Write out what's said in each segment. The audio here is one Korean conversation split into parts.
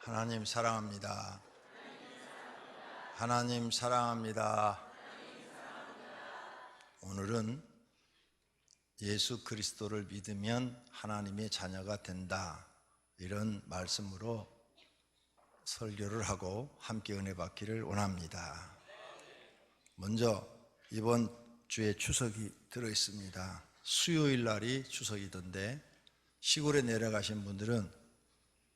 하나님 사랑합니다. 하나님 사랑합니다. 오늘은 예수 그리스도를 믿으면 하나님의 자녀가 된다, 이런 말씀으로 설교를 하고 함께 은혜 받기를 원합니다. 먼저 이번 주에 추석이 들어있습니다. 수요일 날이 추석이던데 시골에 내려가신 분들은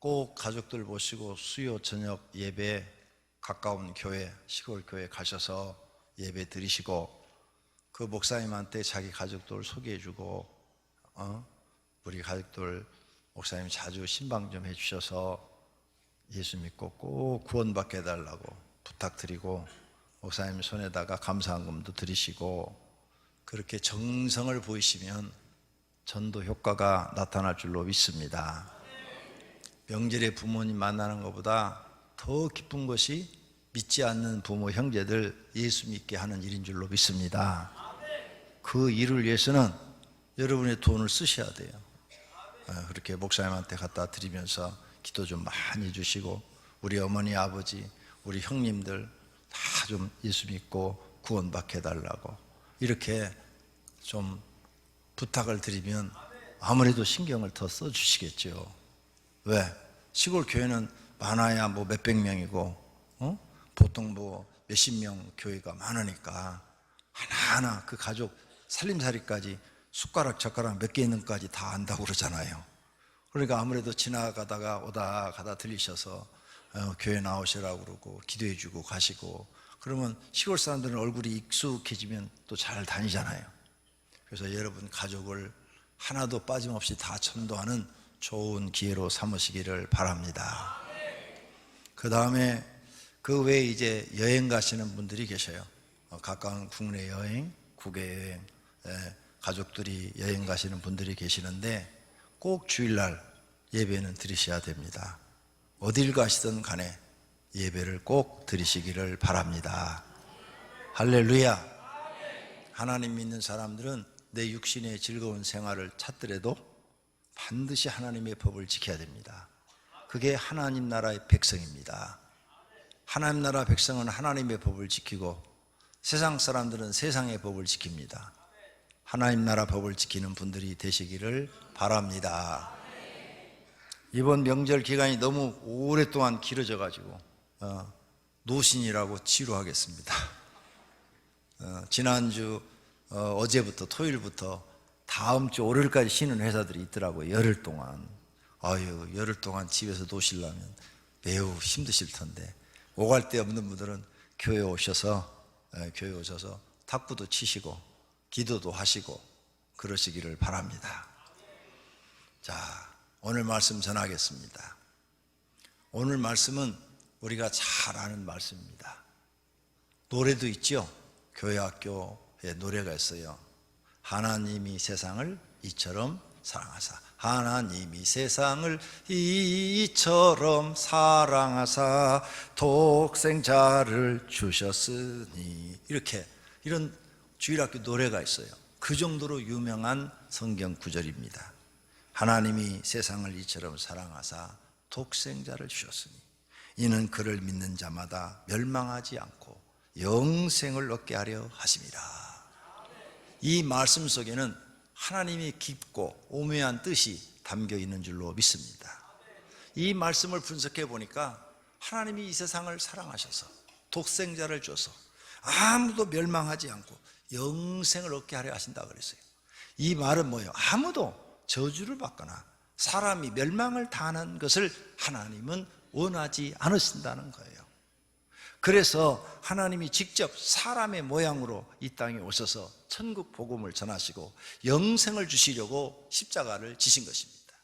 꼭 가족들 모시고 수요 저녁 예배 가까운 교회, 시골 교회 가셔서 예배 드리시고 그 목사님한테 자기 가족들 소개해주고 우리 가족들 목사님 자주 신방 좀 해주셔서 예수 믿고 꼭 구원받게 해달라고 부탁드리고 목사님 손에다가 감사한금도 드리시고 그렇게 정성을 보이시면 전도 효과가 나타날 줄로 믿습니다. 명절에 부모님 만나는 것보다 더 기쁜 것이 믿지 않는 부모 형제들 예수 믿게 하는 일인 줄로 믿습니다. 그 일을 위해서는 여러분의 돈을 쓰셔야 돼요. 그렇게 목사님한테 갖다 드리면서 기도 좀 많이 해주시고 우리 어머니 아버지 우리 형님들 다 좀 예수 믿고 구원받게 해달라고 이렇게 좀 부탁을 드리면 아무래도 신경을 더 써주시겠죠. 왜? 시골 교회는 많아야 뭐 몇백 명이고 보통 뭐 몇십 명 교회가 많으니까 하나하나 그 가족 살림살이까지 숟가락 젓가락 몇 개 있는까지 다 안다고 그러잖아요. 그러니까 아무래도 지나가다가 오다 가다 들리셔서 교회 나오시라고 그러고 기도해 주고 가시고 그러면 시골 사람들은 얼굴이 익숙해지면 또 잘 다니잖아요. 그래서 여러분 가족을 하나도 빠짐없이 다 전도하는 좋은 기회로 삼으시기를 바랍니다. 그 다음에 그 외에 이제 여행 가시는 분들이 계셔요. 가까운 국내 여행, 국외 여행, 가족들이 여행 가시는 분들이 계시는데 꼭 주일날 예배는 드리셔야 됩니다. 어딜 가시든 간에 예배를 꼭 드리시기를 바랍니다. 할렐루야. 하나님 믿는 사람들은 내 육신의 즐거운 생활을 찾더라도 반드시 하나님의 법을 지켜야 됩니다. 그게 하나님 나라의 백성입니다. 하나님 나라 백성은 하나님의 법을 지키고 세상 사람들은 세상의 법을 지킵니다. 하나님 나라 법을 지키는 분들이 되시기를 바랍니다. 이번 명절 기간이 너무 오랫동안 길어져 가지고 노신이라고 지루하겠습니다. 지난주 어제부터 토요일부터 다음 주 월요일까지 쉬는 회사들이 있더라고요. 열흘 동안. 열흘 동안 집에서 노시려면 매우 힘드실 텐데 오갈 데 없는 분들은 교회 오셔서 탁구도 치시고 기도도 하시고 그러시기를 바랍니다. 자, 오늘 말씀 전하겠습니다. 오늘 말씀은 우리가 잘 아는 말씀입니다. 노래도 있죠. 교회 학교에 노래가 있어요. 하나님이 세상을 이처럼 사랑하사 하나님이 세상을 이처럼 사랑하사 독생자를 주셨으니 이런 주일학교 노래가 있어요. 그 정도로 유명한 성경 구절입니다. 하나님이 세상을 이처럼 사랑하사 독생자를 주셨으니 이는 그를 믿는 자마다 멸망하지 않고 영생을 얻게 하려 하심이라. 이 말씀 속에는 하나님의 깊고 오묘한 뜻이 담겨 있는 줄로 믿습니다. 이 말씀을 분석해 보니까 하나님이 이 세상을 사랑하셔서 독생자를 줘서 아무도 멸망하지 않고 영생을 얻게 하려 하신다 그랬어요. 이 말은 뭐예요? 아무도 저주를 받거나 사람이 멸망을 당하는 것을 하나님은 원하지 않으신다는 거예요. 그래서 하나님이 직접 사람의 모양으로 이 땅에 오셔서 천국 복음을 전하시고 영생을 주시려고 십자가를 지신 것입니다.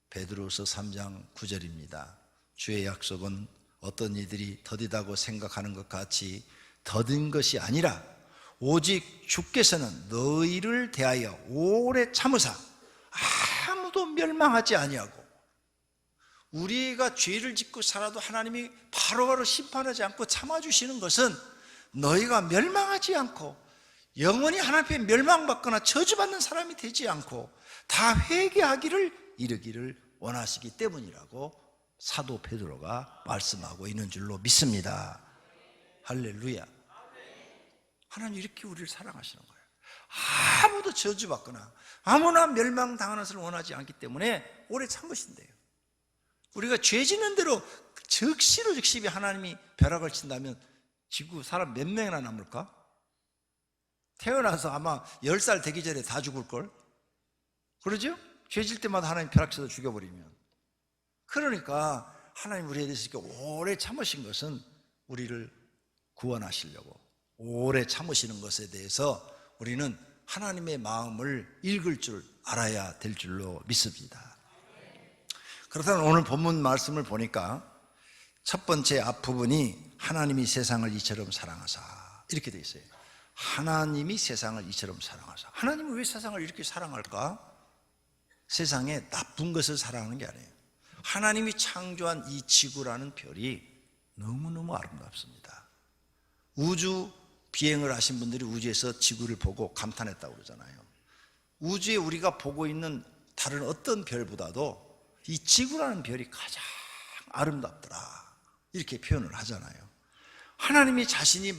베드로서 3장 9절입니다. 주의 약속은 어떤 이들이 더디다고 생각하는 것 같이 더딘 것이 아니라 오직 주께서는 너희를 대하여 오래 참으사 아무도 멸망하지 아니하고, 우리가 죄를 짓고 살아도 하나님이 바로바로 심판하지 않고 참아주시는 것은 너희가 멸망하지 않고 영원히 하나님 앞에 멸망받거나 저주받는 사람이 되지 않고 다 회개하기를 이르기를 원하시기 때문이라고 사도 베드로가 말씀하고 있는 줄로 믿습니다. 할렐루야. 하나님 이렇게 우리를 사랑하시는 거예요. 아무도 저주받거나 아무나 멸망당하는 것을 원하지 않기 때문에 오래 참으신대요. 우리가 죄 짓는 대로 즉시로 즉시 하나님이 벼락을 친다면 지구 사람 몇 명이나 남을까? 태어나서 아마 10살 되기 전에 다 죽을걸? 그러죠? 죄 질 때마다 하나님 벼락 쳐서 죽여버리면. 그러니까 하나님 우리에 대해서 이렇게 오래 참으신 것은 우리를 구원하시려고, 오래 참으시는 것에 대해서 우리는 하나님의 마음을 읽을 줄 알아야 될 줄로 믿습니다. 그렇다면 오늘 본문 말씀을 보니까 첫 번째 앞부분이 하나님이 세상을 이처럼 사랑하사 이렇게 되어 있어요. 하나님이 세상을 이처럼 사랑하사. 하나님은 왜 세상을 이렇게 사랑할까? 세상에 나쁜 것을 사랑하는 게 아니에요. 하나님이 창조한 이 지구라는 별이 너무너무 아름답습니다. 우주 비행을 하신 분들이 우주에서 지구를 보고 감탄했다고 그러잖아요. 우주에 우리가 보고 있는 다른 어떤 별보다도 이 지구라는 별이 가장 아름답더라 이렇게 표현을 하잖아요. 하나님이 자신이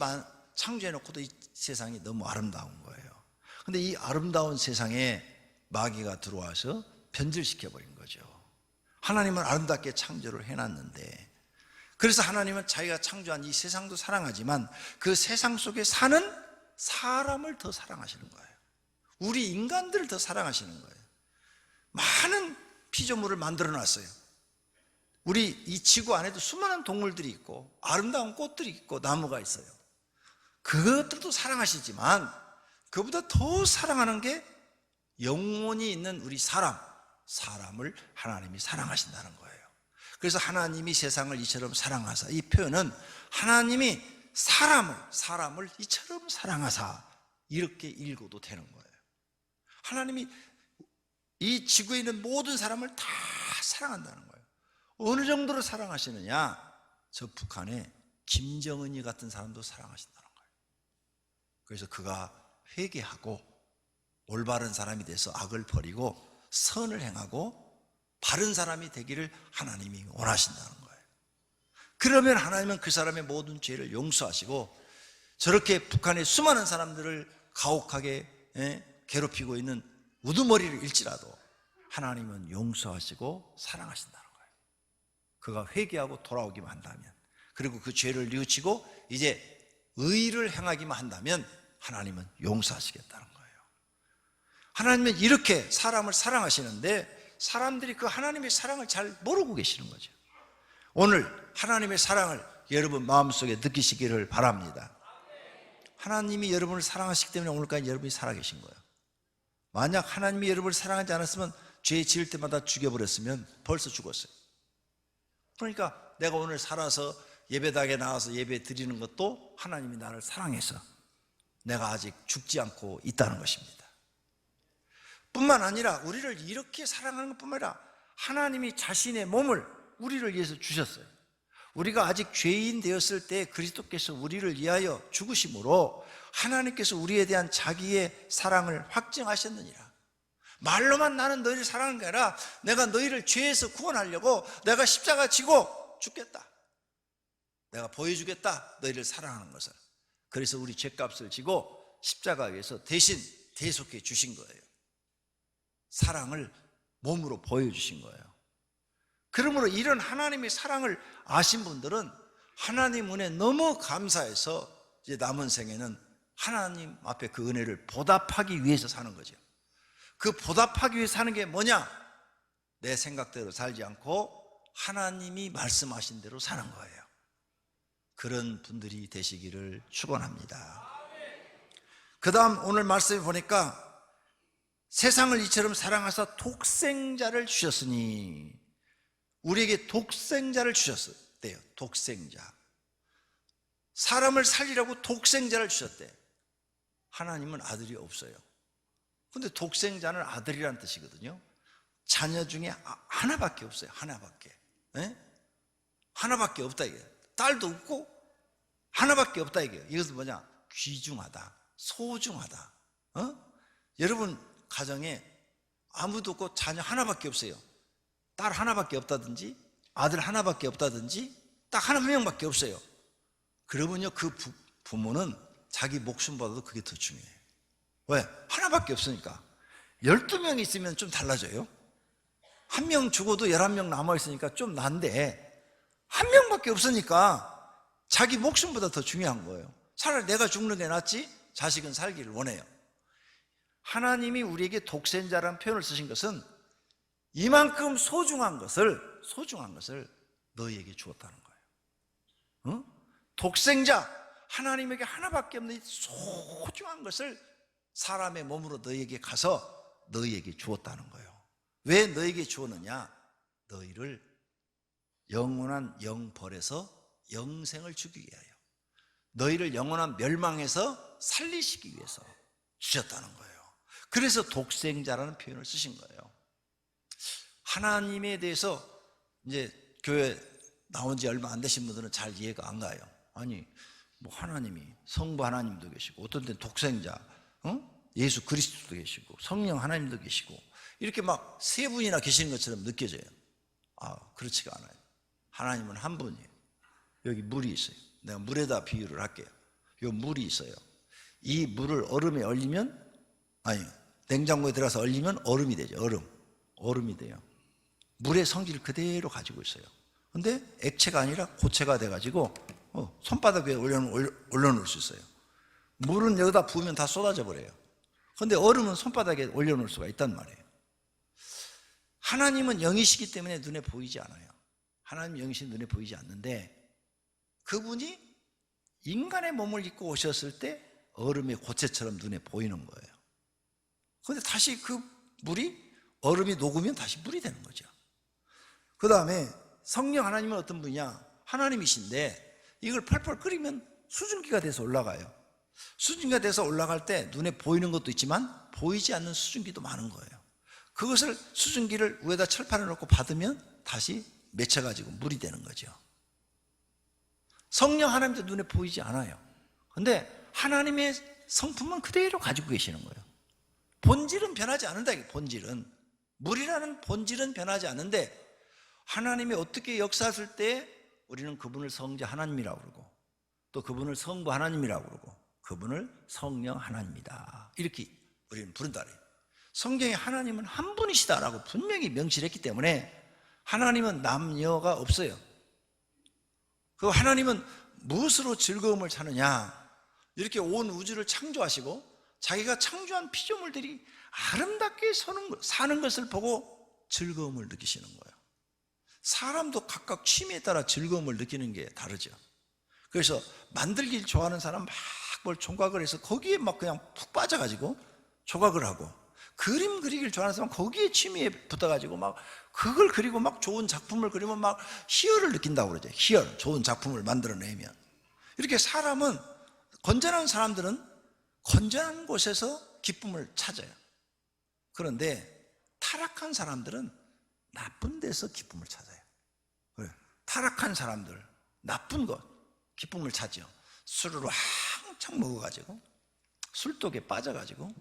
창조해놓고도 이 세상이 너무 아름다운 거예요. 근데 이 아름다운 세상에 마귀가 들어와서 변질시켜버린 거죠. 하나님은 아름답게 창조를 해놨는데, 그래서 하나님은 자기가 창조한 이 세상도 사랑하지만 그 세상 속에 사는 사람을 더 사랑하시는 거예요. 우리 인간들을 더 사랑하시는 거예요. 많은 피조물을 만들어 놨어요. 우리 이 지구 안에도 수많은 동물들이 있고 아름다운 꽃들이 있고 나무가 있어요. 그것들도 사랑하시지만 그보다 더 사랑하는 게 영혼이 있는 우리 사람을 하나님이 사랑하신다는 거예요. 그래서 하나님이 세상을 이처럼 사랑하사, 이 표현은 하나님이 사람을 이처럼 사랑하사 이렇게 읽어도 되는 거예요. 하나님이 이 지구에 있는 모든 사람을 다 사랑한다는 거예요. 어느 정도로 사랑하시느냐? 저 북한에 김정은이 같은 사람도 사랑하신다는 거예요. 그래서 그가 회개하고 올바른 사람이 돼서 악을 버리고 선을 행하고 바른 사람이 되기를 하나님이 원하신다는 거예요. 그러면 하나님은 그 사람의 모든 죄를 용서하시고, 저렇게 북한의 수많은 사람들을 가혹하게 괴롭히고 있는 우두머리를 일지라도 하나님은 용서하시고 사랑하신다는 거예요. 그가 회개하고 돌아오기만 한다면, 그리고 그 죄를 뉘우치고 이제 의를 행하기만 한다면 하나님은 용서하시겠다는 거예요. 하나님은 이렇게 사람을 사랑하시는데 사람들이 그 하나님의 사랑을 잘 모르고 계시는 거죠. 오늘 하나님의 사랑을 여러분 마음속에 느끼시기를 바랍니다. 하나님이 여러분을 사랑하시기 때문에 오늘까지 여러분이 살아계신 거예요. 만약 하나님이 여러분을 사랑하지 않았으면 죄 지을 때마다 죽여버렸으면 벌써 죽었어요. 그러니까 내가 오늘 살아서 예배당에 나와서 예배 드리는 것도 하나님이 나를 사랑해서 내가 아직 죽지 않고 있다는 것입니다. 뿐만 아니라 우리를 이렇게 사랑하는 것뿐만 아니라 하나님이 자신의 몸을 우리를 위해서 주셨어요. 우리가 아직 죄인 되었을 때 그리스도께서 우리를 위하여 죽으심으로 하나님께서 우리에 대한 자기의 사랑을 확증하셨느니라. 말로만 나는 너희를 사랑하는 게 아니라 내가 너희를 죄에서 구원하려고 내가 십자가 지고 죽겠다, 내가 보여주겠다, 너희를 사랑하는 것을. 그래서 우리 죄값을 지고 십자가 위에서 대신 대속해 주신 거예요. 사랑을 몸으로 보여주신 거예요. 그러므로 이런 하나님의 사랑을 아신 분들은 하나님 은혜 너무 감사해서 이제 남은 생에는 하나님 앞에 그 은혜를 보답하기 위해서 사는 거죠. 그 보답하기 위해서 사는 게 뭐냐? 내 생각대로 살지 않고 하나님이 말씀하신 대로 사는 거예요. 그런 분들이 되시기를 축원합니다. 그 다음 오늘 말씀을 보니까 세상을 이처럼 사랑하사 독생자를 주셨으니, 우리에게 독생자를 주셨대요. 독생자. 사람을 살리라고 독생자를 주셨대. 하나님은 아들이 없어요. 근데 독생자는 아들이라는 뜻이거든요. 자녀 중에 하나밖에 없어요. 하나밖에. 네? 하나밖에 없다 이게. 딸도 없고 하나밖에 없다 이게. 이것은 뭐냐? 귀중하다, 소중하다. 여러분 가정에 아무도 없고 자녀 하나밖에 없어요. 딸 하나밖에 없다든지 아들 하나밖에 없다든지 딱 한 명밖에 없어요. 그러면요, 그 부모는 자기 목숨보다도 그게 더 중요해요. 왜? 하나밖에 없으니까. 12명 있으면 좀 달라져요. 한 명 죽어도 11명 남아있으니까 좀 난데, 한 명밖에 없으니까 자기 목숨보다 더 중요한 거예요. 차라리 내가 죽는 게 낫지 자식은 살기를 원해요. 하나님이 우리에게 독생자라는 표현을 쓰신 것은 이만큼 소중한 것을 너희에게 주었다는 거예요. 독생자, 하나님에게 하나밖에 없는 이 소중한 것을 사람의 몸으로 너희에게 가서 너희에게 주었다는 거예요. 왜 너희에게 주었느냐? 너희를 영원한 영벌에서 영생을 주기 위하여, 너희를 영원한 멸망에서 살리시기 위해서 주셨다는 거예요. 그래서 독생자라는 표현을 쓰신 거예요. 하나님에 대해서 이제 교회 나온 지 얼마 안 되신 분들은 잘 이해가 안 가요. 아니, 뭐 하나님이 성부 하나님도 계시고, 어떤 때는 독생자, 예수 그리스도도 계시고, 성령 하나님도 계시고, 이렇게 막 세 분이나 계시는 것처럼 느껴져요. 그렇지가 않아요. 하나님은 한 분이에요. 여기 물이 있어요. 내가 물에다 비유를 할게요. 이 물이 있어요. 이 물을 얼음에 얼리면, 냉장고에 들어가서 얼리면 얼음이 되죠. 얼음이 돼요. 물의 성질을 그대로 가지고 있어요. 근데 액체가 아니라 고체가 돼가지고 손바닥 위에 올려놓을 수 있어요. 물은 여기다 부으면 다 쏟아져 버려요. 근데 얼음은 손바닥에 올려놓을 수가 있단 말이에요. 하나님은 영이시기 때문에 눈에 보이지 않아요. 하나님 영이신 눈에 보이지 않는데, 그분이 인간의 몸을 입고 오셨을 때 얼음의 고체처럼 눈에 보이는 거예요. 그런데 다시 그 물이, 얼음이 녹으면 다시 물이 되는 거죠. 그 다음에 성령 하나님은 어떤 분이냐? 하나님이신데 이걸 펄펄 끓이면 수증기가 돼서 올라가요. 수증기가 돼서 올라갈 때 눈에 보이는 것도 있지만 보이지 않는 수증기도 많은 거예요. 그것을, 수증기를 위에다 철판을 놓고 받으면 다시 맺혀가지고 물이 되는 거죠. 성령 하나님도 눈에 보이지 않아요. 근데 하나님의 성품은 그대로 가지고 계시는 거예요. 본질은 변하지 않는다. 본질은, 물이라는 본질은 변하지 않는데, 하나님이 어떻게 역사하실 때 우리는 그분을 성자 하나님이라고 그러고, 또 그분을 성부 하나님이라고 그러고, 그분을 성령 하나님이다, 이렇게 우리는 부른다. 성경에 하나님은 한 분이시다라고 분명히 명시를 했기 때문에 하나님은 남녀가 없어요. 그 하나님은 무엇으로 즐거움을 찾느냐? 이렇게 온 우주를 창조하시고 자기가 창조한 피조물들이 아름답게 사는 것을 보고 즐거움을 느끼시는 거예요. 사람도 각각 취미에 따라 즐거움을 느끼는 게 다르죠. 그래서 만들기를 좋아하는 사람 막 뭘 총각을 해서 거기에 막 그냥 푹 빠져가지고 조각을 하고, 그림 그리기를 좋아하는 사람 거기에 취미에 붙어가지고 막 그걸 그리고 막 좋은 작품을 그리면 막 희열을 느낀다고 그러죠. 희열, 좋은 작품을 만들어내면. 이렇게 사람은, 건전한 사람들은 건전한 곳에서 기쁨을 찾아요. 그런데 타락한 사람들은 나쁜 데서 기쁨을 찾아요. 그래. 타락한 사람들, 나쁜 것, 기쁨을 찾죠. 술을 왕창 먹어가지고, 술독에 빠져가지고,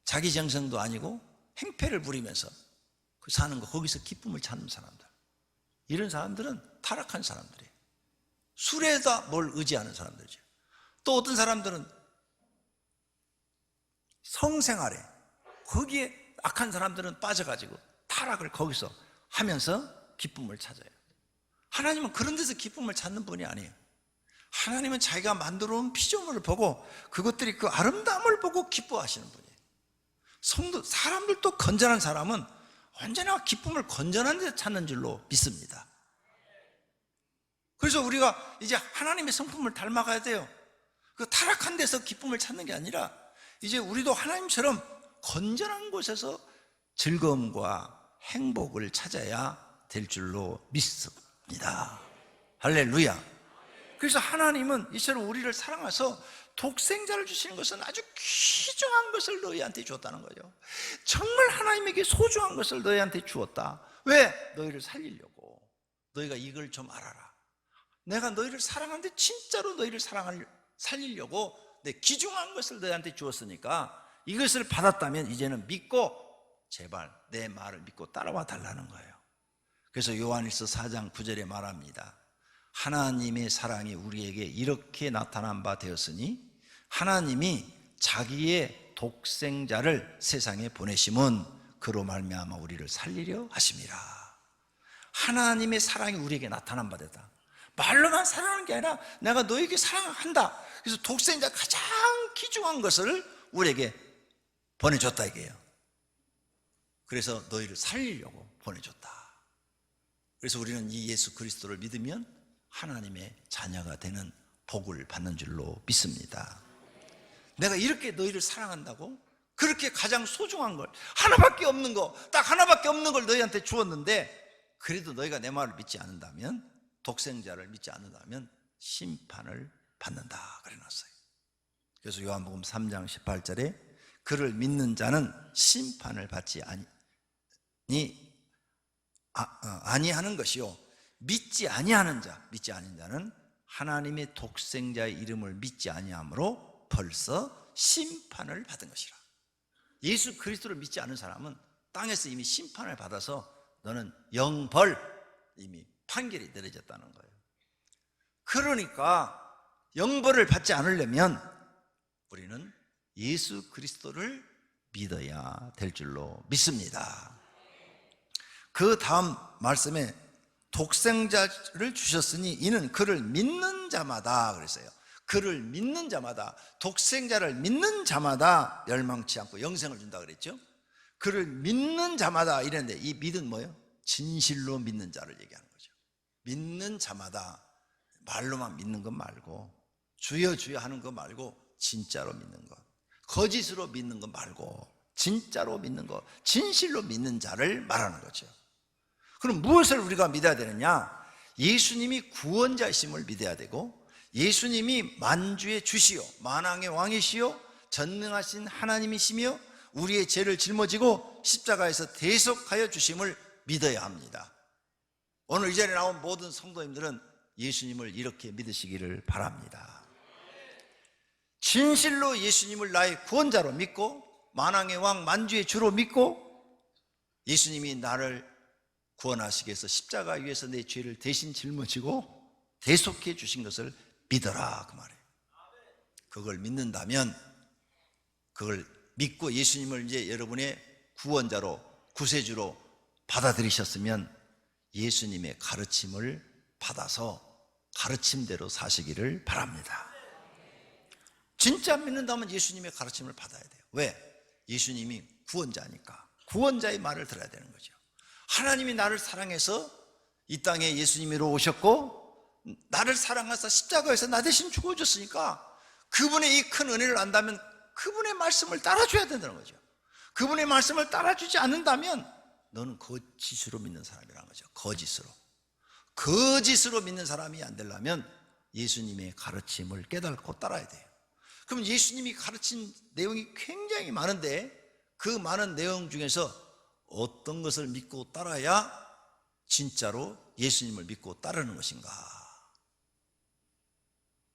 자기 정성도 아니고 행패를 부리면서 그 사는 거, 거기서 기쁨을 찾는 사람들, 이런 사람들은 타락한 사람들이에요. 술에다 뭘 의지하는 사람들이죠. 또 어떤 사람들은 성생활에, 거기에 악한 사람들은 빠져가지고 타락을 거기서 하면서 기쁨을 찾아요. 하나님은 그런 데서 기쁨을 찾는 분이 아니에요. 하나님은 자기가 만들어 온 피조물을 보고 그것들이 그 아름다움을 보고 기뻐하시는 분이에요. 사람들도, 건전한 사람은 언제나 기쁨을 건전한 데서 찾는 줄로 믿습니다. 그래서 우리가 이제 하나님의 성품을 닮아가야 돼요. 그 타락한 데서 기쁨을 찾는 게 아니라 이제 우리도 하나님처럼 건전한 곳에서 즐거움과 행복을 찾아야 될 줄로 믿습니다. 할렐루야. 그래서 하나님은 이처럼 우리를 사랑해서 독생자를 주시는 것은 아주 귀중한 것을 너희한테 주었다는 거죠. 정말 하나님에게 소중한 것을 너희한테 주었다. 왜? 너희를 살리려고. 너희가 이걸 좀 알아라. 내가 너희를 사랑하는데 진짜로 너희를 살리려고 내 귀중한 것을 너희한테 주었으니까 이것을 받았다면 이제는 믿고 제발 내 말을 믿고 따라와 달라는 거예요. 그래서 요한일서 4장 9절에 말합니다. 하나님의 사랑이 우리에게 이렇게 나타난 바 되었으니 하나님이 자기의 독생자를 세상에 보내심은 그로 말미암아 우리를 살리려 하심이라. 하나님의 사랑이 우리에게 나타난 바 되다. 말로만 사랑하는 게 아니라 내가 너에게 사랑한다. 그래서 독생자 가장 귀중한 것을 우리에게 보내줬다 이게요. 그래서 너희를 살리려고 보내줬다. 그래서 우리는 이 예수 그리스도를 믿으면 하나님의 자녀가 되는 복을 받는 줄로 믿습니다. 내가 이렇게 너희를 사랑한다고? 그렇게 가장 소중한 걸, 하나밖에 없는 거, 딱 하나밖에 없는 걸 너희한테 주었는데 그래도 너희가 내 말을 믿지 않는다면, 독생자를 믿지 않는다면 심판을 받는다 그래놨어요. 그래서 요한복음 3장 18절에 그를 믿는 자는 심판을 받지 아니하는 것이요 믿지 아니하는 자는 하나님의 독생자의 이름을 믿지 아니함으로 벌써 심판을 받은 것이라. 예수 그리스도를 믿지 않은 사람은 땅에서 이미 심판을 받아서 너는 영벌, 이미 판결이 내려졌다는 거예요. 그러니까 영벌을 받지 않으려면 우리는 예수 그리스도를 믿어야 될 줄로 믿습니다. 그 다음 말씀에 독생자를 주셨으니 이는 그를 믿는 자마다 그랬어요. 그를 믿는 자마다, 독생자를 믿는 자마다 멸망치 않고 영생을 준다 그랬죠. 그를 믿는 자마다 이랬는데 이 믿은 뭐예요? 진실로 믿는 자를 얘기하는 거죠. 믿는 자마다 말로만 믿는 것 말고, 주여 주여 하는 것 말고 진짜로 믿는 것, 거짓으로 믿는 것 말고 진짜로 믿는 것, 진실로 믿는 자를 말하는 거죠. 그럼 무엇을 우리가 믿어야 되느냐? 예수님이 구원자이심을 믿어야 되고, 예수님이 만주의 주시요 만왕의 왕이시요 전능하신 하나님이시며 우리의 죄를 짊어지고 십자가에서 대속하여 주심을 믿어야 합니다. 오늘 이 자리에 나온 모든 성도님들은 예수님을 이렇게 믿으시기를 바랍니다. 진실로 예수님을 나의 구원자로 믿고, 만왕의 왕 만주의 주로 믿고, 예수님이 나를 구원하시기 위해서 십자가 위에서 내 죄를 대신 짊어지고 대속해 주신 것을 믿어라 그 말이에요. 그걸 믿는다면, 그걸 믿고 예수님을 이제 여러분의 구원자로, 구세주로 받아들이셨으면 예수님의 가르침을 받아서 가르침대로 사시기를 바랍니다. 진짜 믿는다면 예수님의 가르침을 받아야 돼요. 왜? 예수님이 구원자니까 구원자의 말을 들어야 되는 거죠. 하나님이 나를 사랑해서 이 땅에 예수님으로 오셨고 나를 사랑해서 십자가에서 나 대신 죽어줬으니까 그분의 이 큰 은혜를 안다면 그분의 말씀을 따라줘야 된다는 거죠. 그분의 말씀을 따라주지 않는다면 너는 거짓으로 믿는 사람이라는 거죠. 거짓으로 믿는 사람이 안 되려면 예수님의 가르침을 깨닫고 따라야 돼요. 그럼 예수님이 가르친 내용이 굉장히 많은데 그 많은 내용 중에서 어떤 것을 믿고 따라야 진짜로 예수님을 믿고 따르는 것인가?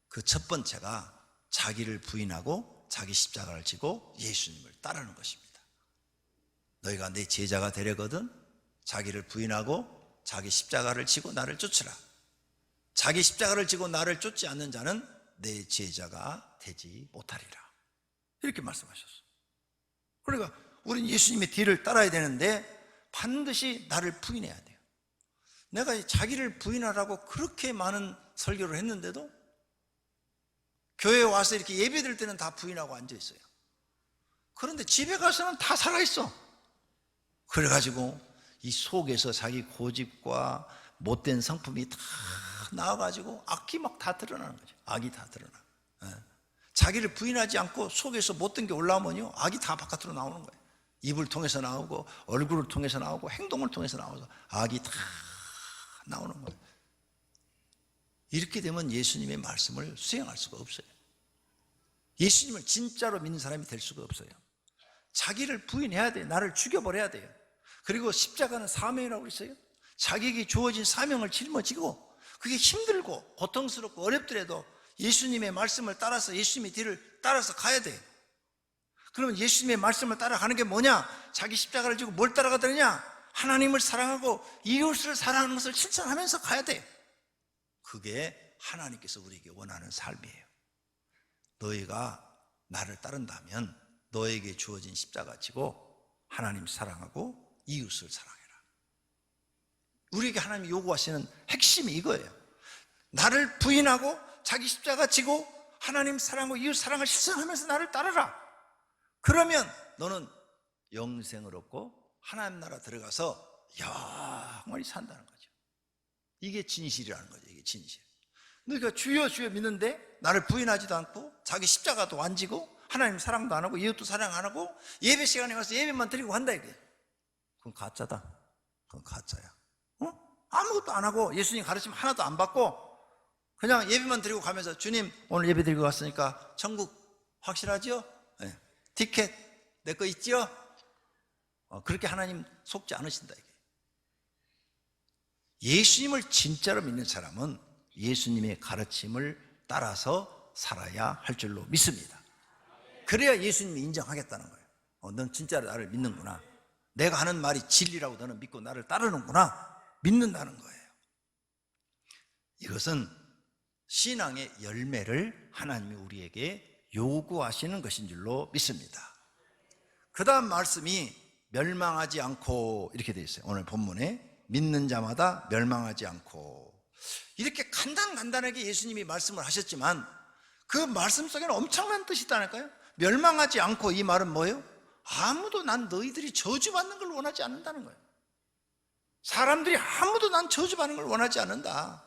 그 첫 번째가 자기를 부인하고 자기 십자가를 지고 예수님을 따르는 것입니다. 너희가 내 제자가 되려거든 자기를 부인하고 자기 십자가를 지고 나를 쫓으라. 자기 십자가를 지고 나를 쫓지 않는 자는 내 제자가 되지 못하리라. 이렇게 말씀하셨어요. 그러니까 우리는 예수님의 뒤를 따라야 되는데 반드시 나를 부인해야 돼요. 내가 자기를 부인하라고 그렇게 많은 설교를 했는데도 교회에 와서 이렇게 예배 드릴 때는 다 부인하고 앉아 있어요. 그런데 집에 가서는 다 살아있어. 그래가지고 이 속에서 자기 고집과 못된 성품이 다 나와가지고 악이 막 다 드러나는 거죠. 악이 다 드러나. 자기를 부인하지 않고 속에서 못된 게 올라오면요 악이 다 바깥으로 나오는 거예요. 입을 통해서 나오고 얼굴을 통해서 나오고 행동을 통해서 나와서 악이 다 나오는 거예요. 이렇게 되면 예수님의 말씀을 수행할 수가 없어요. 예수님을 진짜로 믿는 사람이 될 수가 없어요. 자기를 부인해야 돼요. 나를 죽여버려야 돼요. 그리고 십자가는 사명이라고 있어요. 자기에게 주어진 사명을 짊어지고 그게 힘들고 고통스럽고 어렵더라도 예수님의 말씀을 따라서 예수님의 뒤를 따라서 가야 돼요. 그러면 예수님의 말씀을 따라가는 게 뭐냐? 자기 십자가를 지고 뭘 따라가더냐? 하나님을 사랑하고 이웃을 사랑하는 것을 실천하면서 가야 돼. 그게 하나님께서 우리에게 원하는 삶이에요. 너희가 나를 따른다면 너에게 주어진 십자가 지고 하나님 사랑하고 이웃을 사랑해라. 우리에게 하나님이 요구하시는 핵심이 이거예요. 나를 부인하고 자기 십자가 지고 하나님 사랑하고 이웃 사랑을 실천하면서 나를 따르라. 그러면 너는 영생을 얻고 하나님 나라 들어가서 영원히 산다는 거죠. 이게 진실이라는 거죠. 이게 진실. 너희가 주여 주여 믿는데 나를 부인하지도 않고 자기 십자가도 안 지고 하나님 사랑도 안 하고 이웃도 사랑 안 하고 예배 시간에 와서 예배만 드리고 한다 이게. 그건 가짜다. 그건 가짜야. 아무것도 안 하고 예수님 가르침 하나도 안 받고 그냥 예배만 드리고 가면서 주님 오늘 예배 드리고 왔으니까 천국 확실하죠? 네. 티켓 내 거 있죠? 그렇게 하나님 속지 않으신다 이게. 예수님을 진짜로 믿는 사람은 예수님의 가르침을 따라서 살아야 할 줄로 믿습니다. 그래야 예수님이 인정하겠다는 거예요. 넌 진짜로 나를 믿는구나. 내가 하는 말이 진리라고 너는 믿고 나를 따르는구나. 믿는다는 거예요. 이것은 신앙의 열매를 하나님이 우리에게 요구하시는 것인 줄로 믿습니다. 그 다음 말씀이 멸망하지 않고 이렇게 되어 있어요. 오늘 본문에 믿는 자마다 멸망하지 않고, 이렇게 간단하게 예수님이 말씀을 하셨지만 그 말씀 속에는 엄청난 뜻이 있다니까요. 멸망하지 않고, 이 말은 뭐예요? 아무도 난 너희들이 저주받는 걸 원하지 않는다는 거예요. 사람들이 아무도 난 저주받는 걸 원하지 않는다.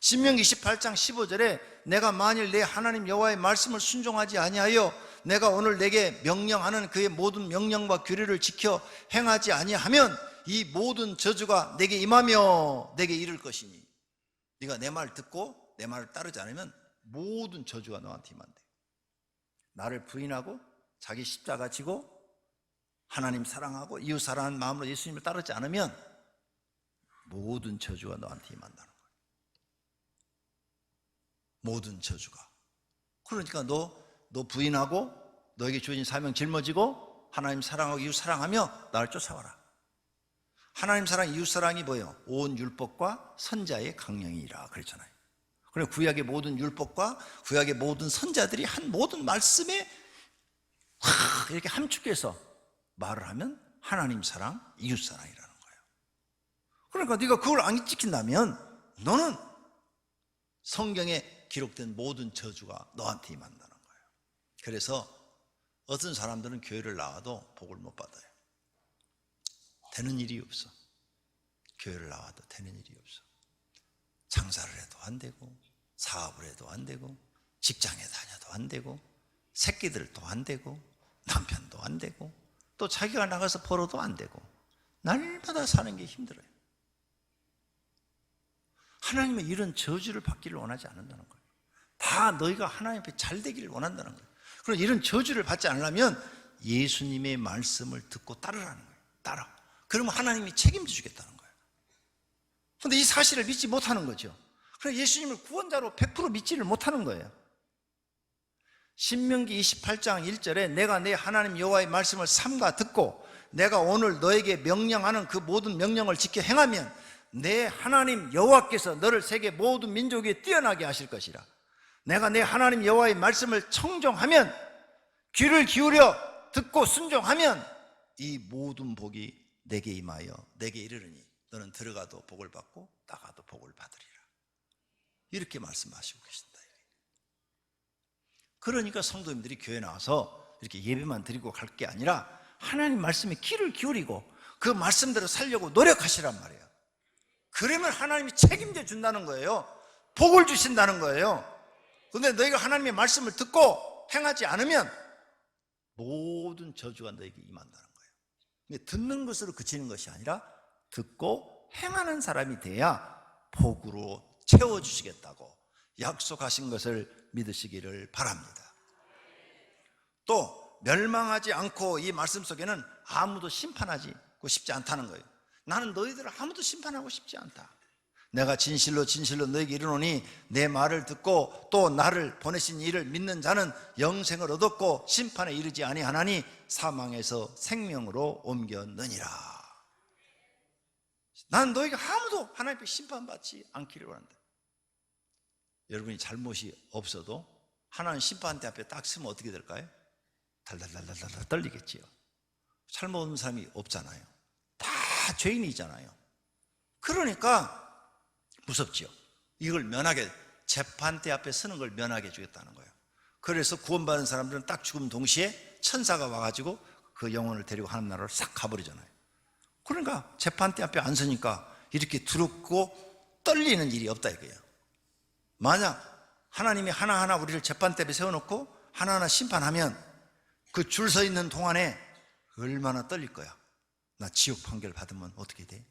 신명기 28장 15절에 내가 만일 내 하나님 여호와의 말씀을 순종하지 아니하여 내가 오늘 내게 명령하는 그의 모든 명령과 규례를 지켜 행하지 아니하면 이 모든 저주가 내게 임하며 내게 이를 것이니, 네가 내 말 듣고 내 말을 따르지 않으면 모든 저주가 너한테 임한대. 나를 부인하고 자기 십자가 지고 하나님 사랑하고 이웃 사랑하는 마음으로 예수님을 따르지 않으면 모든 저주가 너한테 임한다는 거예요. 모든 저주가. 그러니까 너 부인하고 너에게 주어진 사명 짊어지고 하나님 사랑하고 이웃 사랑하며 나를 쫓아와라. 하나님 사랑 이웃 사랑이 뭐예요? 온 율법과 선자의 강령이라 그랬잖아요. 그리고 구약의 모든 율법과 구약의 모든 선자들이 한 모든 말씀에 이렇게 함축해서 말을 하면 하나님 사랑, 이웃 사랑이라는 거예요. 그러니까 네가 그걸 안 지킨다면 너는 성경에 기록된 모든 저주가 너한테 임한다는 거예요. 그래서 어떤 사람들은 교회를 나와도 복을 못 받아요. 되는 일이 없어. 교회를 나와도 되는 일이 없어. 장사를 해도 안 되고, 사업을 해도 안 되고, 직장에 다녀도 안 되고, 새끼들도 안 되고, 남편도 안 되고, 또 자기가 나가서 벌어도 안 되고, 날마다 사는 게 힘들어요. 하나님은 이런 저주를 받기를 원하지 않는다는 거예요. 다 너희가 하나님 앞에 잘 되기를 원한다는 거예요. 그럼 이런 저주를 받지 않으려면 예수님의 말씀을 듣고 따르라는 거예요. 따라. 그러면 하나님이 책임져 주겠다는 거예요. 그런데 이 사실을 믿지 못하는 거죠. 그래서 예수님을 구원자로 100% 믿지를 못하는 거예요. 신명기 28장 1절에 내가 내 하나님 여호와의 말씀을 삼가 듣고 내가 오늘 너에게 명령하는 그 모든 명령을 지켜 행하면 내 하나님 여호와께서 너를 세계 모든 민족 위에 뛰어나게 하실 것이라. 내가 내 하나님 여호와의 말씀을 청종하면, 귀를 기울여 듣고 순종하면 이 모든 복이 내게 임하여 내게 이르르니 너는 들어가도 복을 받고 나가도 복을 받으리라. 이렇게 말씀하시고 계신다. 그러니까 성도님들이 교회 나와서 이렇게 예배만 드리고 갈 게 아니라 하나님 말씀에 귀를 기울이고 그 말씀대로 살려고 노력하시란 말이에요. 그러면 하나님이 책임져 준다는 거예요. 복을 주신다는 거예요. 그런데 너희가 하나님의 말씀을 듣고 행하지 않으면 모든 저주가 너에게 임한다는 거예요. 근데 듣는 것으로 그치는 것이 아니라 듣고 행하는 사람이 돼야 복으로 채워주시겠다고 약속하신 것을 믿으시기를 바랍니다. 또 멸망하지 않고, 이 말씀 속에는 아무도 심판하고 싶지 않다는 거예요. 나는 너희들을 아무도 심판하고 싶지 않다. 내가 진실로 너에게 이르노니 내 말을 듣고 또 나를 보내신 이를 믿는 자는 영생을 얻었고 심판에 이르지 아니하나니 사망에서 생명으로 옮겼느니라. 난 너희가 아무도 하나님 앞에 심판받지 않기를 원한다. 여러분이 잘못이 없어도 하나님 심판대 앞에 딱 서면 어떻게 될까요? 달달달달달 떨리겠지요. 잘못 없는 사람이 없잖아요. 다 죄인이잖아요. 그러니까 무섭지요. 이걸 면하게, 재판대 앞에 서는 걸 면하게 해주겠다는 거예요. 그래서 구원받은 사람들은 딱 죽음 동시에 천사가 와가지고 그 영혼을 데리고 하나님 나라로 싹 가버리잖아요. 그러니까 재판대 앞에 안 서니까 이렇게 두렵고 떨리는 일이 없다 이거예요. 만약 하나님이 하나하나 우리를 재판대 앞에 세워놓고 하나하나 심판하면 그 줄 서 있는 동안에 얼마나 떨릴 거야. 나 지옥 판결 받으면 어떻게 돼?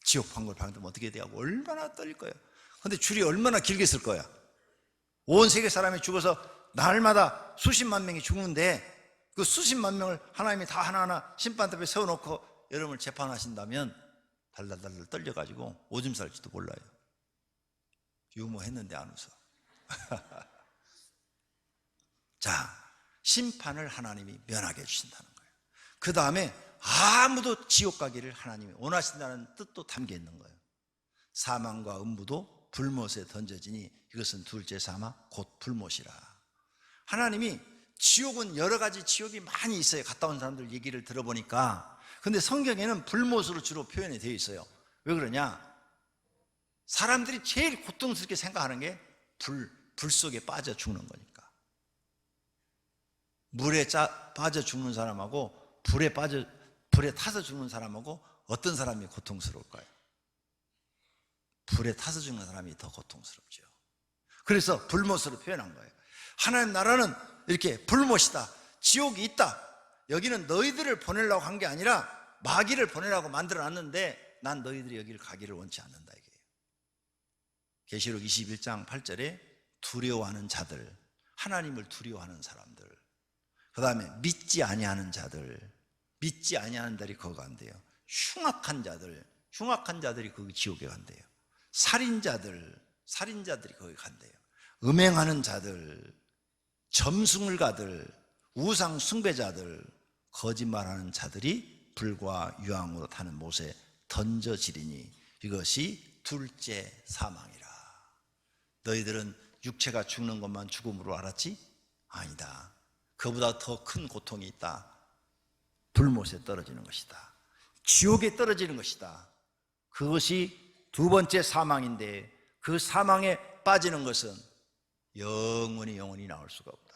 지옥 판결 받으면 어떻게 돼? 하고 얼마나 떨릴 거야. 근데 줄이 얼마나 길게 쓸 거야. 온 세계 사람이 죽어서 날마다 수십만 명이 죽는데 그 수십만 명을 하나님이 다 하나하나 심판대 앞에 세워놓고 여러분을 재판하신다면 달달달달 떨려가지고 오줌 쌀지도 몰라요. 유머했는데 안 웃어. 자, 심판을 하나님이 면하게 해주신다는 거예요. 그 다음에 아무도 지옥 가기를 하나님이 원하신다는 뜻도 담겨 있는 거예요. 사망과 음부도 불못에 던져지니 이것은 둘째 사망 곧 불못이라. 하나님이 지옥은 여러 가지 지옥이 많이 있어요. 갔다 온 사람들 얘기를 들어보니까. 근데 성경에는 불못으로 주로 표현이 되어 있어요. 왜 그러냐? 사람들이 제일 고통스럽게 생각하는 게 불 속에 빠져 죽는 거니까. 물에 빠져 죽는 사람하고 불에 타서 죽는 사람하고 어떤 사람이 고통스러울까요? 불에 타서 죽는 사람이 더 고통스럽죠. 그래서 불못으로 표현한 거예요. 하나님 나라는 이렇게 불못이다, 지옥이 있다. 여기는 너희들을 보내려고 한 게 아니라 마귀를 보내라고 만들어놨는데 난 너희들이 여기를 가기를 원치 않는다 이게요. 계시록 21장 8절에 두려워하는 자들, 하나님을 두려워하는 사람들, 그 다음에 믿지 아니하는 자들, 믿지 아니하는 자들이 거기 간대요. 흉악한 자들이 거기 지옥에 간대요. 살인자들이 거기 간대요. 음행하는 자들, 점술가들, 우상 숭배자들, 거짓말하는 자들이 불과 유황으로 타는 못에 던져지리니 이것이 둘째 사망이라. 너희들은 육체가 죽는 것만 죽음으로 알았지? 아니다. 그보다 더 큰 고통이 있다. 불못에 떨어지는 것이다. 지옥에 떨어지는 것이다. 그것이 두 번째 사망인데 그 사망에 빠지는 것은 영원히 나올 수가 없다.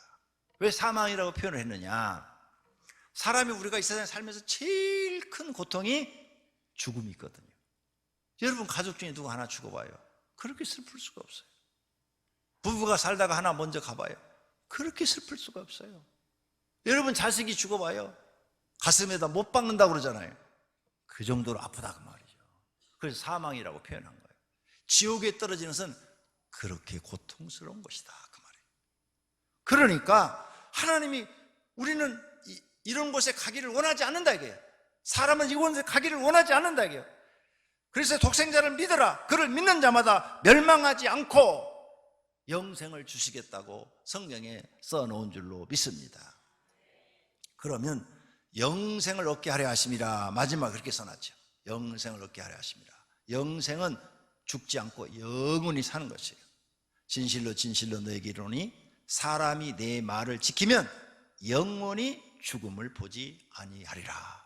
왜 사망이라고 표현을 했느냐? 사람이 우리가 이 세상에 살면서 제일 큰 고통이 죽음이 있거든요. 여러분 가족 중에 누구 하나 죽어봐요. 그렇게 슬플 수가 없어요. 부부가 살다가 하나 먼저 가봐요. 그렇게 슬플 수가 없어요. 여러분 자식이 죽어봐요. 가슴에다 못 박는다고 그러잖아요. 그 정도로 아프다 그 말이죠. 그래서 사망이라고 표현한 거예요. 지옥에 떨어지는 것은 그렇게 고통스러운 것이다 그 말이에요. 그러니까 하나님이 우리는 이런 곳에 가기를 원하지 않는다 이게요. 사람은 이곳에 가기를 원하지 않는다 이게요. 그래서 독생자를 믿어라. 그를 믿는 자마다 멸망하지 않고 영생을 주시겠다고 성경에 써놓은 줄로 믿습니다. 그러면 영생을 얻게 하려 하심이라. 마지막 그렇게 써놨죠. 영생을 얻게 하려 하심이라. 영생은 죽지 않고 영원히 사는 것이에요. 진실로 진실로 너에게 이르노니 사람이 내 말을 지키면 영원히 죽음을 보지 아니하리라.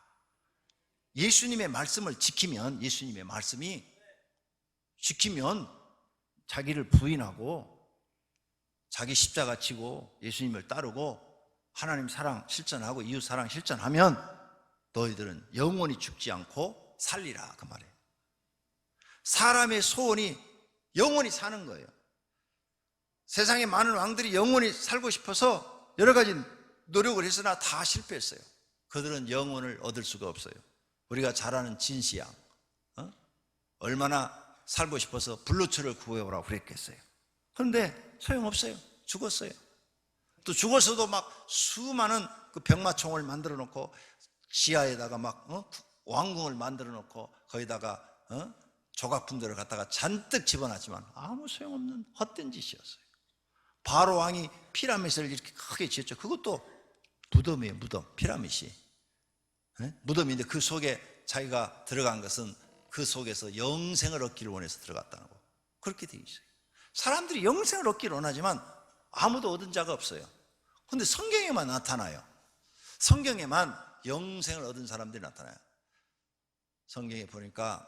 예수님의 말씀을 지키면, 예수님의 말씀이 지키면 자기를 부인하고 자기 십자가 지고 예수님을 따르고 하나님 사랑 실천하고 이웃 사랑 실천하면 너희들은 영원히 죽지 않고 살리라 그 말이에요. 사람의 소원이 영원히 사는 거예요. 세상에 많은 왕들이 영원히 살고 싶어서 여러 가지 노력을 했으나 다 실패했어요. 그들은 영혼을 얻을 수가 없어요. 우리가 잘 아는 진시양, 얼마나 살고 싶어서 블루초를 구해오라고 그랬겠어요. 그런데 소용없어요. 죽었어요. 또 죽었어도 막 수많은 그 병마총을 만들어 놓고 지하에다가 막 왕궁을 만들어 놓고 거기다가 조각품들을 갖다가 잔뜩 집어놨지만 아무 소용없는 헛된 짓이었어요. 바로 왕이 피라미드를 이렇게 크게 지었죠. 그것도 무덤이에요. 무덤, 피라미드. 무덤인데 그 속에 자기가 들어간 것은 그 속에서 영생을 얻기를 원해서 들어갔다는 거. 그렇게 되어 있어요. 사람들이 영생을 얻기를 원하지만 아무도 얻은 자가 없어요. 그런데 성경에만 나타나요. 성경에만 영생을 얻은 사람들이 나타나요. 성경에 보니까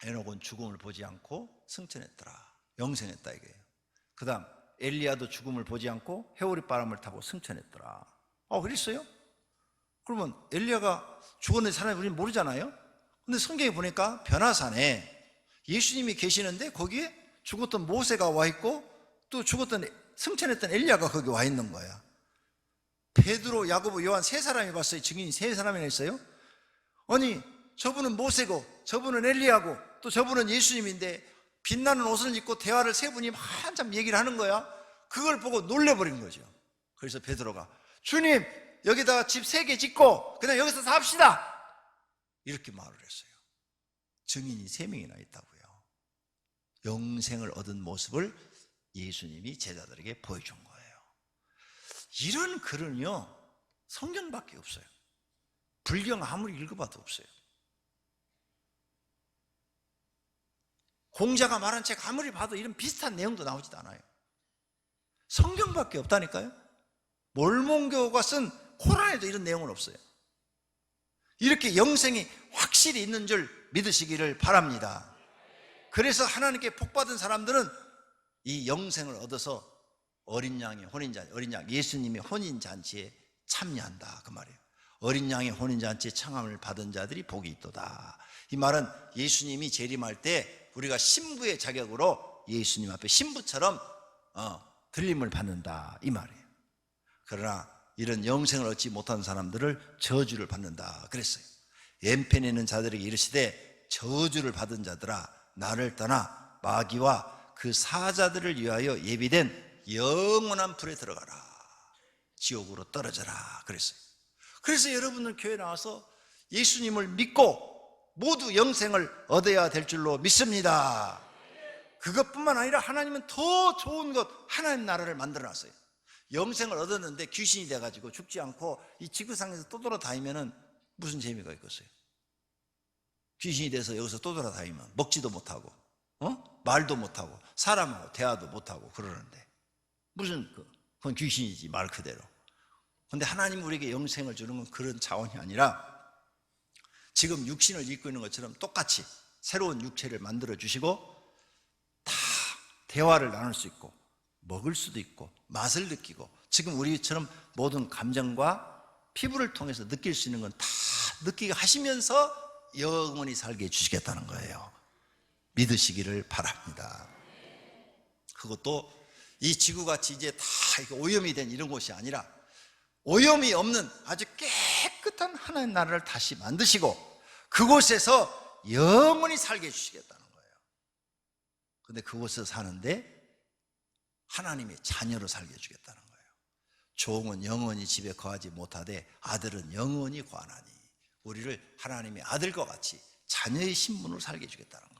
에녹은 죽음을 보지 않고 승천했더라. 영생했다 이거예요. 그 다음 엘리야도 죽음을 보지 않고 회오리 바람을 타고 승천했더라. 그랬어요? 그러면 엘리야가 죽었는지 살았는지 우리는 모르잖아요. 근데 성경에 보니까 변화산에 예수님이 계시는데 거기에 죽었던 모세가 와 있고 또 죽었던 승천했던 엘리야가 거기 와 있는 거야. 베드로, 야고보, 요한 세 사람이 봤어요. 증인이 세 사람이나 있어요. 아니 저분은 모세고 저분은 엘리야고 또 저분은 예수님인데 빛나는 옷을 입고 대화를 세 분이 한참 얘기를 하는 거야. 그걸 보고 놀래버린 거죠. 그래서 베드로가 주님 여기다가 집 3개 짓고 그냥 여기서 삽시다 이렇게 말을 했어요. 증인이 3명이나 있다고요. 영생을 얻은 모습을 예수님이 제자들에게 보여준 거예요. 이런 글은요 성경밖에 없어요. 불경 아무리 읽어봐도 없어요. 공자가 말한 책 아무리 봐도 이런 비슷한 내용도 나오지도 않아요. 성경밖에 없다니까요. 몰몬교가 쓴 코란에도 이런 내용은 없어요. 이렇게 영생이 확실히 있는 줄 믿으시기를 바랍니다. 그래서 하나님께 복받은 사람들은 이 영생을 얻어서 어린 양의 혼인잔치, 어린 양 예수님의 혼인잔치에 참여한다 그 말이에요. 어린 양의 혼인잔치에 청함을 받은 자들이 복이 있도다. 이 말은 예수님이 재림할 때 우리가 신부의 자격으로 예수님 앞에 신부처럼 들림을 받는다 이 말이에요. 그러나 이런 영생을 얻지 못한 사람들을 저주를 받는다 그랬어요. 왼편에 있는 자들에게 이르시되 저주를 받은 자들아 나를 떠나 마귀와 그 사자들을 위하여 예비된 영원한 불에 들어가라. 지옥으로 떨어져라 그랬어요. 그래서 여러분들 교회 나와서 예수님을 믿고 모두 영생을 얻어야 될 줄로 믿습니다. 그것뿐만 아니라 하나님은 더 좋은 것 하나님 나라를 만들어놨어요. 영생을 얻었는데 귀신이 돼가지고 죽지 않고 이 지구상에서 떠돌아다니면 무슨 재미가 있겠어요? 귀신이 돼서 여기서 떠돌아다니면 먹지도 못하고 말도 못하고 사람하고 대화도 못하고 그러는데 무슨 그건 귀신이지 말 그대로. 근데 하나님 우리에게 영생을 주는 건 그런 차원이 아니라 지금 육신을 입고 있는 것처럼 똑같이 새로운 육체를 만들어 주시고 다 대화를 나눌 수 있고 먹을 수도 있고 맛을 느끼고 지금 우리처럼 모든 감정과 피부를 통해서 느낄 수 있는 건 다 느끼게 하시면서 영원히 살게 해주시겠다는 거예요. 믿으시기를 바랍니다. 그것도 이 지구같이 이제 다 오염이 된 이런 곳이 아니라 오염이 없는 아주 깨끗한 하나님 나라를 다시 만드시고 그곳에서 영원히 살게 해주시겠다는 거예요. 그런데 그곳에서 사는데 하나님의 자녀로 살게 해주겠다는 거예요. 종은 영원히 집에 거하지 못하되 아들은 영원히 거하나니 우리를 하나님의 아들과 같이 자녀의 신분으로 살게 해주겠다는 거예요.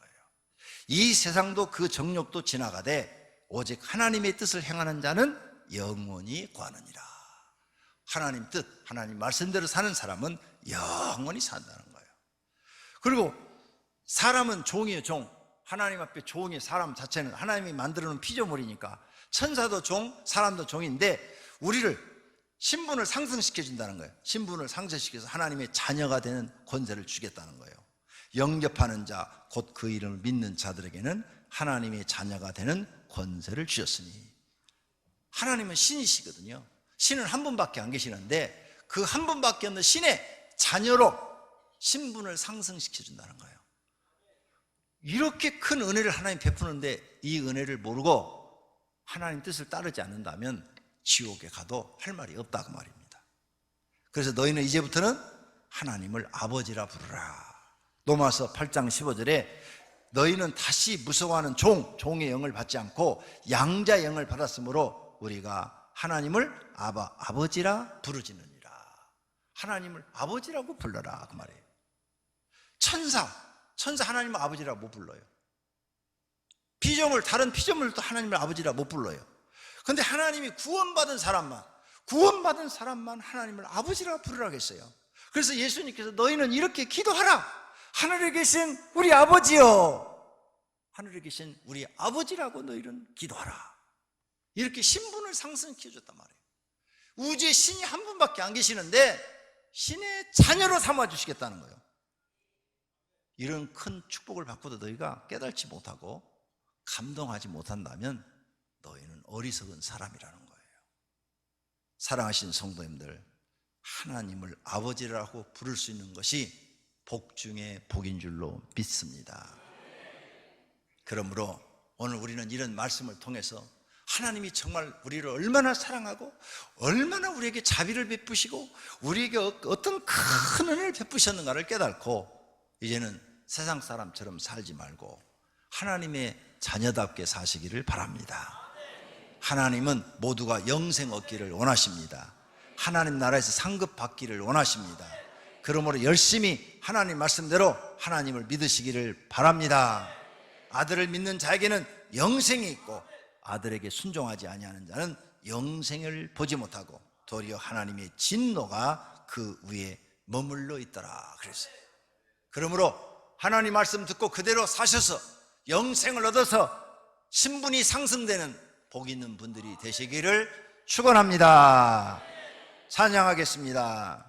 이 세상도 그 정욕도 지나가되 오직 하나님의 뜻을 행하는 자는 영원히 거하느니라. 하나님 뜻, 하나님 말씀대로 사는 사람은 영원히 산다는 거예요. 그리고 사람은 종이에요. 종. 하나님 앞에 종이 사람 자체는 하나님이 만들어 놓은 피조물이니까 천사도 종, 사람도 종인데 우리를 신분을 상승시켜 준다는 거예요. 신분을 상승시켜서 하나님의 자녀가 되는 권세를 주겠다는 거예요. 영접하는 자, 곧 그 이름을 믿는 자들에게는 하나님의 자녀가 되는 권세를 주셨으니. 하나님은 신이시거든요. 신은 한 분밖에 안 계시는데 그 한 분밖에 없는 신의 자녀로 신분을 상승시켜 준다는 거예요. 이렇게 큰 은혜를 하나님 베푸는데 이 은혜를 모르고 하나님 뜻을 따르지 않는다면 지옥에 가도 할 말이 없다고 말입니다. 그래서 너희는 이제부터는 하나님을 아버지라 부르라. 로마서 8장 15절에 너희는 다시 무서워하는 종의 영을 받지 않고 양자의 영을 받았으므로 우리가 하나님을 아버지라 부르지느니라. 하나님을 아버지라고 불러라 그 말이에요. 천사 하나님을 아버지라고 못 불러요. 다른 피조물도 하나님을 아버지라 못 불러요. 그런데 하나님이 구원받은 사람만 하나님을 아버지라 부르라고 했어요. 그래서 예수님께서 너희는 이렇게 기도하라. 하늘에 계신 우리 아버지여, 하늘에 계신 우리 아버지라고 너희는 기도하라. 이렇게 신분을 상승시켜 줬단 말이에요. 우주에 신이 한 분밖에 안 계시는데 신의 자녀로 삼아 주시겠다는 거예요. 이런 큰 축복을 받고도 너희가 깨닫지 못하고 감동하지 못한다면 너희는 어리석은 사람이라는 거예요. 사랑하신 성도님들, 하나님을 아버지라고 부를 수 있는 것이 복 중에 복인 줄로 믿습니다. 그러므로 오늘 우리는 이런 말씀을 통해서 하나님이 정말 우리를 얼마나 사랑하고 얼마나 우리에게 자비를 베푸시고 우리에게 어떤 큰 은혜를 베푸셨는가를 깨닫고 이제는 세상 사람처럼 살지 말고 하나님의 자녀답게 사시기를 바랍니다. 하나님은 모두가 영생 얻기를 원하십니다. 하나님 나라에서 상급 받기를 원하십니다. 그러므로 열심히 하나님 말씀대로 하나님을 믿으시기를 바랍니다. 아들을 믿는 자에게는 영생이 있고 아들에게 순종하지 아니하는 자는 영생을 보지 못하고 도리어 하나님의 진노가 그 위에 머물러 있더라 그랬어요. 그러므로 하나님 말씀 듣고 그대로 사셔서 영생을 얻어서 신분이 상승되는 복 있는 분들이 되시기를 축원합니다. 찬양하겠습니다.